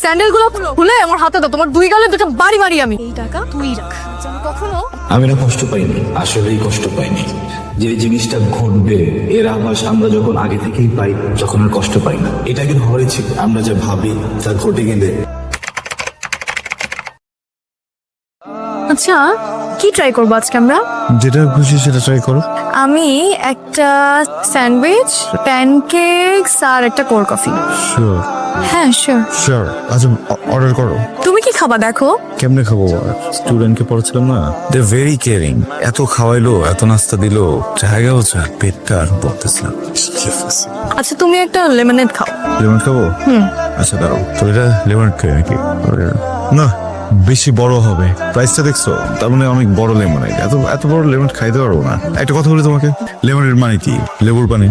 Sandal গুলো খুলে আমার হাতে দাও, তোমার দুই গালে দুটো বাড়ি মারি আমি। এই টাকা তুই রাখ, যেন কখনো আমি না কষ্ট পাইনি, আসলেই কষ্ট পাইনি। যে জিনিসটা ঘটবে এর আভাস আমরা যখন আগে থেকেই পাই, যখন আর কষ্ট পাই না। এটা কিন্তু হয়েছে, আমরা যা ভাবি তা ঘটে গেলে। আচ্ছা কি ট্রাই করবো আজকে আমরা? যেটা খুশি সেটা ট্রাই করো। আমি একটা স্যান্ডউইচ, প্যানকেকস আর একটা কোল্ড কফি। শিওর হ্যাঁ শিওর। শিওর। আচ্ছা অর্ডার করো। তুমি কি খাবা দেখো? কেমনে খাবো? স্টুডেন্টকে পড়াচ্ছিলাম না, দে ভেরি কেয়ারিং। এত খাওয়াইলো, এত নাস্তা দিলো, জায়গা হচ্ছে পেটটা আর পড়তেছে না। আচ্ছা তুমি একটা লেমনেড খাও। লেমন খাবো? আচ্ছা দাঁড়াও, তো এটা লেমন খাই নাকি? না বেশি বড় হবে, প্রাইসটা দেখছো? তার মানে অনেক বড় লেমনেড। এত এত বড় লেমন খাইতে পারবো না। একটা কথা বলি তোমাকে, লেমনের মানে কি? লেবুর পানি।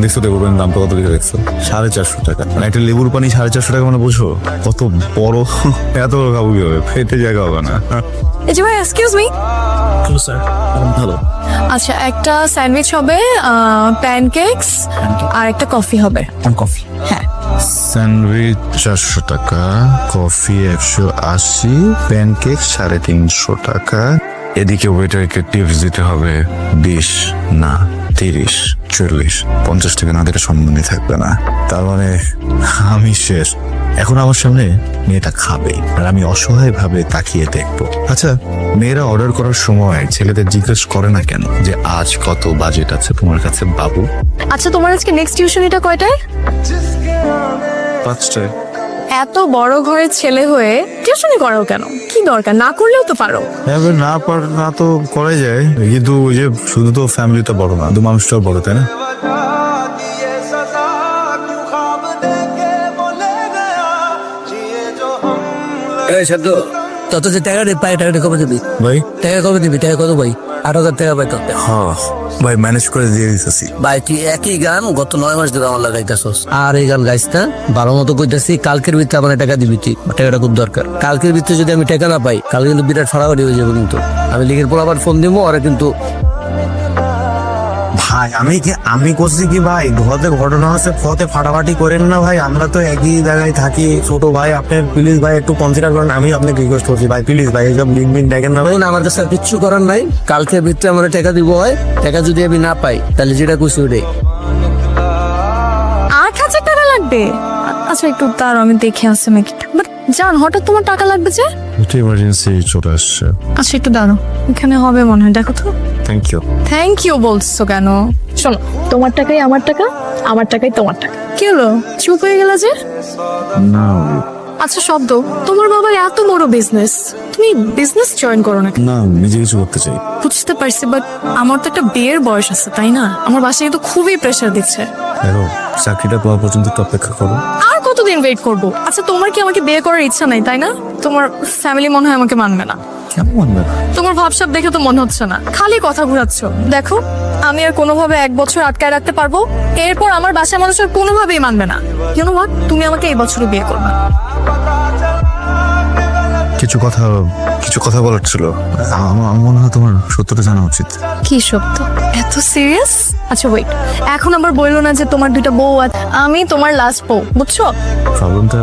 দেখছো লেবুর পানির দামটা কত লিখে দেখছো? 450 টাকা। মানে একটা লেবুর পানি 450 টাকা, মানে বুঝো কত বড়। এত বড় খাবো কি হবে? পেটে জায়গা হবে না। এই যে ভাই এক্সকিউজ মি। স্যার ভালো। আচ্ছা একটা স্যান্ডউইচ হবে, প্যানকেকস আর একটা কফি হবে। কফি। হ্যাঁ স্যান্ডউইচ 400 টাকা, কফি 180, প্যানকেক 350 টাকা। এদিকে ওয়েটারকে টিপস দিতে হবে 20 না 30 40 50 টাকা না দিলে সম্মানই থাকবে না। তার মানে আমি শেষ। এখন আমার সামনে মেয়েটা খাবে আর আমি অসহায় ভাবে তাকিয়ে দেখবো। আচ্ছা মেয়েরা অর্ডার করার সময় ছেলেদের জিজ্ঞেস করে না কেন যে আজ কত বাজেট আছে তোমার কাছে বাবু? আচ্ছা তোমার আজকে নেক্সট টিউশনিটা কয়টায়? 5টায়। এত বড় ঘরের ছেলে হয়ে টিউশনি করাও কেন? কি দরকার, না করলেও তো পারো। এবার না তো করাই যায়, কিন্তু ওই যে শুধু তো ফ্যামিলিটা বড় না, তো মানুষটাও বড়, তাই না? তত যে টাকা পাই টাকাটা কবে দিবি ভাই টাকা কবে দিবি? টাকা কত ভাই? 8,000 টাকা পাই তোর। হ্যাঁ ভাই ম্যানেজ করে দিয়ে দিতেছি। ভাই তুই একই গান গত 9 মাস ধরে আমার লাগাইতেছস, আর এই গান গাইস না। ভালো মতো কইতাছি, কালকের ভিতরে আমার টাকা দিবি তুই। টাকাটা খুব দরকার। কালকের ভিতরে যদি আমি টাকা না পাই, কালকে কিন্তু বিরাট ফাড়াফাড়ি হয়ে যাবে। কিন্তু আমি লিখের পর আবার ফোন দিব, ওরা কিন্তু ভাই আমি করছি কি ভাই, ঘরে ঘটনা হচ্ছে, ফতে ফাটাফাটি করেন না ভাই। আমরা তো একই জায়গায় থাকি। ছোট ভাই আপনি প্লিজ ভাই একটু কনসিডার করেন। আমি আপনাকে রিকোয়েস্ট করছি ভাই, প্লিজ ভাই এইসব লিঙ্ক দেখেন না ভাই। না, আমার কাছে আর কিচ্ছু করার নাই। কালকের ভিতরে আমার টাকা দিব হয়। টাকা যদি আমি না পাই, তাহলে যেটা খুশি ওটাই। 8,000 টাকা লাগবে? আচ্ছা একটু তার আমি দেখে আসছি নাকি। বাট জান হঠাৎ তোমার টাকা লাগবে যে? একটু ইমার্জেন্সি চলে আসছে। আচ্ছা একটু দাঁড়ো, এখানে হবে মনে হয়, দেখো তো। Thank you. থ্যাংক ইউ বলছো কেন? শোনো, তোমার টাকাই আমার টাকা, আমার টাকাই তোমার টাকা। কি হলো, চুপ হয়ে গেল যে? না আচ্ছা শব্দ, তোমার বাবার এত বড় বিজনেস, তুমি বিজনেস জয়েন করো না কেন? না নিজে কিছু করতে চাই। বুঝতে পারছি, বাট আমার তো একটা বিয়ের বয়স আছে তাই না? আমার বাসায় কিন্তু খুবই প্রেশার দিচ্ছে। দেখো চাকরিটা পাওয়া পর্যন্ত একটু অপেক্ষা করো। আর কতদিন ওয়েট করবো? আচ্ছা তোমার কি আমাকে বিয়ে করার ইচ্ছা নাই তাই না? তোমার ফ্যামিলি মনে হয় আমাকে মানবে না। কেমন মানবে? তোমার ভাবসাব দেখে তো মনে হচ্ছে না, খালি কথা ঘুরাচ্ছ। দেখো আমি আর কোনোভাবে 1 বছর আটকায় রাখতে পারবো, এরপর আমার বাসার মানুষ আর কোনোভাবেই মানবে না। ইউ নো হোয়াট, তুমি আমাকে এই বছরই বিয়ে করবে। কিছু কথা বলার ছিল। আমার মনে হয় তোমার সত্যটা জানা উচিত। কি সত্য? এত সিরিয়াস? আচ্ছা ওয়েট, এখন আবার বললো না যে তোমার 2টা বউ আছে, আমি তোমার লাস্ট বউ, বুঝছো? প্রবলেমটা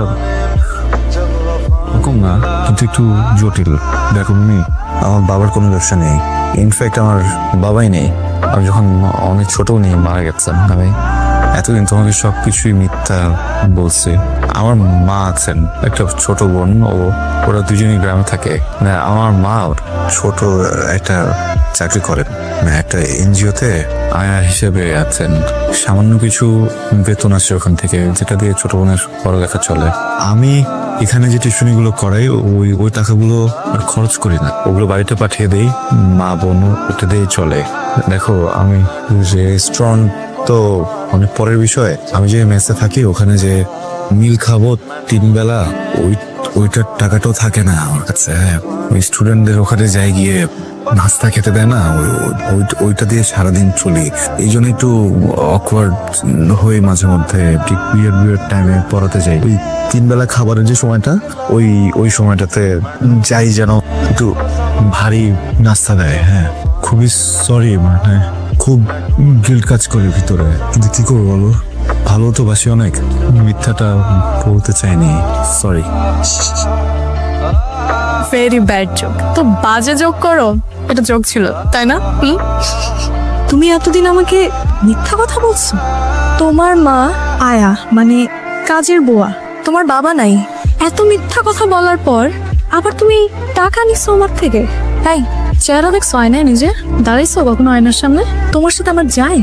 এরকম না, কিন্তু একটু জটিল। দেখো মিমি, আমার বাবার কোনো ব্যবসা নেই। ইনফ্যাক্ট আমার বাবাই নেই। আমি যখন অনেক ছোট নেই মারা গেছেন। আমি এতদিন তোমাকে সবকিছুই মিথ্যা বলছি। আমার মা আছেন, একটা ছোট বোন, ওরা দুজনেই গ্রামে থাকে। মানে আমার মা ছোট একটা চাকরি করেন, মানে একটা এনজিওতে আয়া হিসেবে আছেন। সামান্য কিছু বেতন আসে ওখান থেকে, যেটা দিয়ে ছোট বোনের পড়ালেখা চলে। আমি এখানে যে টিউশনিগুলো করাই, ওই টাকাগুলো আর খরচ করি না, ওগুলো বাড়িতে পাঠিয়ে দেই। মা বোন ওটা দিয়ে চলে। দেখো আমি রেস্টুরেন্ট তো অনেক পরের বিষয়। আমি যে মেসে থাকি, ওখানে যে মিল খাবো 3 বেলা, ওইটার টাকাটাও থাকে না আমার কাছে। ওই স্টুডেন্টদের ওখানে যাই গিয়ে নাস্তা খেতে দেয় না, ওইটা দিয়ে সারাদিন চলি। এই জন্য একটু অকওয়ার্ড হয়ে মাঝে মধ্যে ঠিক বিয়ের টাইমে পড়াতে যাই। ওই 3 বেলা খাবারের যে সময়টা, ওই সময়টাতে যাই যেন একটু ভারী নাস্তা দেয়। হ্যাঁ খুবই সরি, মানে খুব গিল্ট কাজ করে ভিতরে, কিন্তু কি করবো বলো, ভালো তো বাসি অনেক। মিথ্যাটা বলতে চাইনি, সরি। Very bad joke. তো বাজে জোক করো, এটা জোক ছিল তাই না? তুমি এতদিন আমাকে মিথ্যা কথা বলছো। তোমার মা আয়া মানে কাজের বুয়া, তোমার বাবা নাই, এত মিথ্যা কথা বলার পর আবার তুমি টাকা নিছো আমার থেকে। তাই চেহারা দেখছো আয়নায় নিজে দাঁড়াইছো কখনো আয়নার সামনে? তোমার সাথে আমার যায়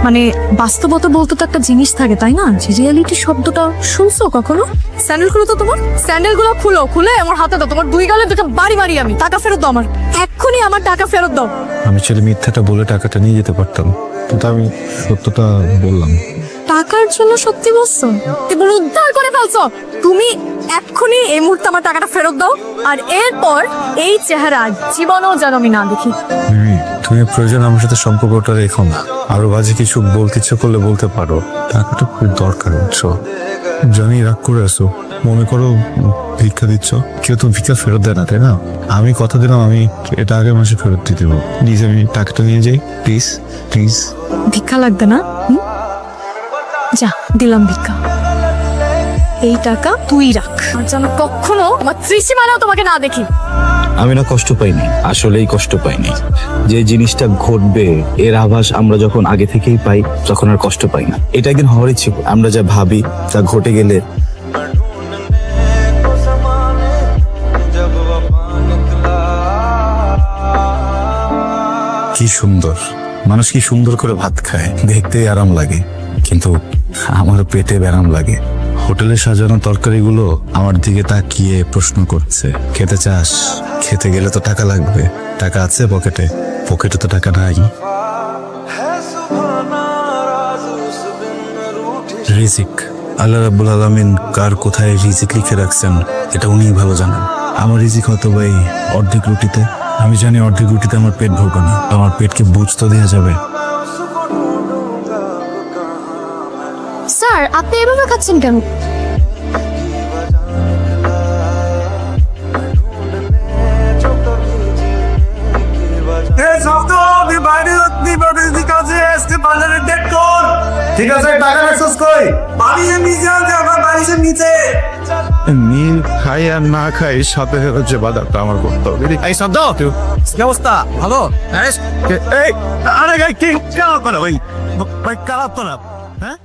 মানে বাস্তবতা বলতে তো একটা জিনিস থাকে তাই না? যে রিয়েলিটি শব্দটা শুনছো কখনো? স্যান্ডেল খুলো তো তোমার, স্যান্ডেল গুলো খুলে আমার হাতে দাও। তোমার 2 গালে 2টা বাড়ি মারি আমি। টাকা ফেরত দাও আমার, এক্ষুনি আমার টাকা ফেরত দাও। আমি ছেলে মিথ্যাটা বলে টাকাটা নিয়ে যেতে পারতাম, কিন্তু আমি সত্যটা বললাম। টাকার জন্য সত্যি বলছো? তুমি উদ্ধার করে ফেলছো। তুমি এক্ষুনি এই মুহূর্তে আমার টাকাটা ফেরত দাও, আর এরপর এই চেহারা জীবনও যেন আমি না দেখি। মিমি, তুমি প্রয়োজন আমার সাথে সম্পর্কটা রেখো না। আরো বাজে কিছু বলতে ইচ্ছে করলে বলতে পারো, টাকাটা খুব দরকার, বুঝছো? জানি রাগ করে আসো, মনে করো ভিক্ষা দিচ্ছ, কেউ তো ভিক্ষা ফেরত দেয় না তাই না? আমি কথা দিলাম আমি এটা আগের মাসে ফেরত দিয়ে দেবো। প্লিজ আমি টাকাটা নিয়ে যাই, প্লিজ প্লিজ। ভিক্ষা লাগবে না? যা দিলাম ভিক্ষা, এই টাকা তুই রাখ, আর যেন কখনো আমার ত্রিসীমানাও তোমাকে না দেখি। আমি না কষ্ট পাইনি, আসলেই কষ্ট পাইনি। যে জিনিসটা ঘটবে এর আভাস আমরা যখন আগে থেকেই পাই তখন আর কষ্ট পাই না। এটা একদিন হওয়ারই ছিল। আমরা যা ভাবি তা ঘটে গেলে কি সুন্দর মানুষ, কি সুন্দর করে ভাত খায়, দেখতে আরাম লাগে, কিন্তু আমার পেটে ব্যারাম লাগে। হোটেলে সাজানো তরকারিগুলো আমার দিকে তাকিয়ে প্রশ্ন করছে, খেতে চাস? খেতে গেলে তো টাকা লাগবে। টাকা আছে পকেটে? পকেটে তো টাকা নাই। রিজিক, আল্লাহ রাব্বুল আলামিন কার কোথায় রিজিক লিখে রাখছেন এটা উনিই ভালো জানেন। আমার রিজিক হয়তো ভাই অর্ধেক রুটিতে। আমি জানি অর্ধেক রুটিতে আমার পেট ভরবে না। আমার পেটকে বুঝতে দেওয়া যাবে? স্যার আপনি এভাবে খাচ্ছেন কেন? ঠিক আছে, টাকা রাখছিস কই? বাড়ির নিচে আছে, আমার বাড়ির নিচে। নীল খাই আর না খাই সাথে হচ্ছে বাজারটা আমার করতে হবে। এই শব্দ কি অবস্থা? ভালো? এই আরে কি কালা ভাই, ভাই কালা তো না, হ্যাঁ?